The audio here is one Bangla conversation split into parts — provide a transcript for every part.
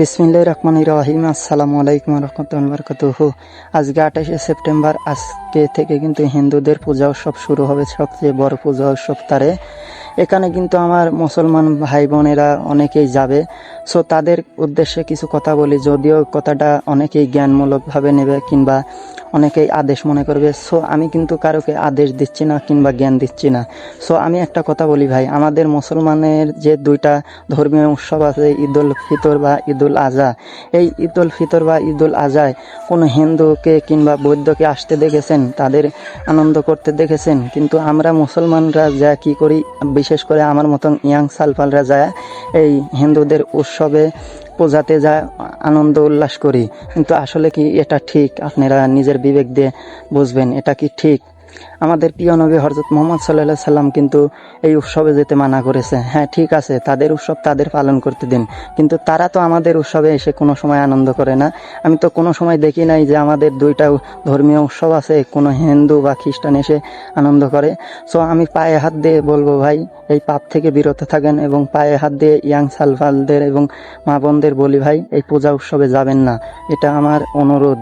বিসমিল্লাহির রহমানির রহিম। আসসালামু আলাইকুম রহমতুল্লাহি ওয়া বারাকাতুহু। আজকে 28শে সেপ্টেম্বর, আজকে থেকে কিন্তু হিন্দুদের পূজা উৎসব শুরু হবে, সবচেয়ে বড় পূজা উৎসব তারে। এখানে কিন্তু আমার মুসলমান ভাই বোনেরা অনেকেই যাবে। সো তাদের উদ্দেশ্যে কিছু কথা বলি, যদিও কথাটা অনেকেই জ্ঞানমূলকভাবে নেবে কিংবা অনেকেই আদেশ মনে করবে। সো আমি কিন্তু কারোকে আদেশ দিচ্ছি না কিংবা জ্ঞান দিচ্ছি না। সো আমি একটা কথা বলি ভাই, আমাদের মুসলমানের যে দুইটা ধর্মীয় উৎসব আছে, ঈদুল ফিতর বা ঈদুল আজহা। এই ঈদুল ফিতর বা ঈদুল আজহায় কোনো হিন্দুকে কিংবা বৌদ্ধকে আসতে দেখেছেন, তাদের আনন্দ করতে দেখেছেন? কিন্তু আমরা মুসলমানরা যা কি করি, বিশেষ করে আমার মতন ইয়াং সালফালরা যায় এই হিন্দুদের উৎসবে পূজাতে যায়, আনন্দ উল্লাস করি। কিন্তু আসলে কি এটা ঠিক? আপনারা নিজের বিবেক দিয়ে বুঝবেন, এটা কি ঠিক? আমাদের প্রিয় নবী হযরত মুহাম্মদ সাল্লাল্লাহু আলাইহি সাল্লাম কিন্তু এই উৎসবে যেতে মানা করেছে। হ্যাঁ, ঠিক আছে, তাদের উৎসব তাদের পালন করতে দিন, কিন্তু তারা তো আমাদের উৎসবে এসে কোনো সময় আনন্দ করে না। আমি তো কোনো সময় দেখি নাই যে আমাদের দুইটা ধর্মীয় উৎসব আছে কোনো হিন্দু বা খ্রিস্টান এসে আনন্দ করে। সো আমি পায়ে হাত দিয়ে বলবো ভাই, এই পাপ থেকে বিরত থাকেন, এবং পায়ে হাত দিয়ে ইয়াং সালফালদের এবং মা বোনদের বলি ভাই, এই পূজা উৎসবে যাবেন না। এটা আমার অনুরোধ,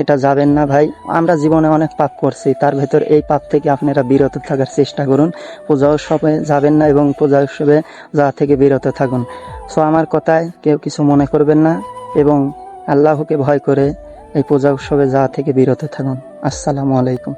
এটা যাবেন না ভাই। আমরা জীবনে অনেক পাপ করছি, তার ভেতর এই পাপ থেকে আপনারা বিরত থাকার চেষ্টা করুন। পূজা উৎসবে যাবেন না এবং পূজা উৎসবে যাওয়া থেকে বিরত থাকুন। সো আমার কথায় কেউ কিছু মনে করবেন না এবং আল্লাহকে ভয় করে এই পূজা উৎসবে যাওয়া থেকে বিরত থাকুন। আসসালামু আলাইকুম।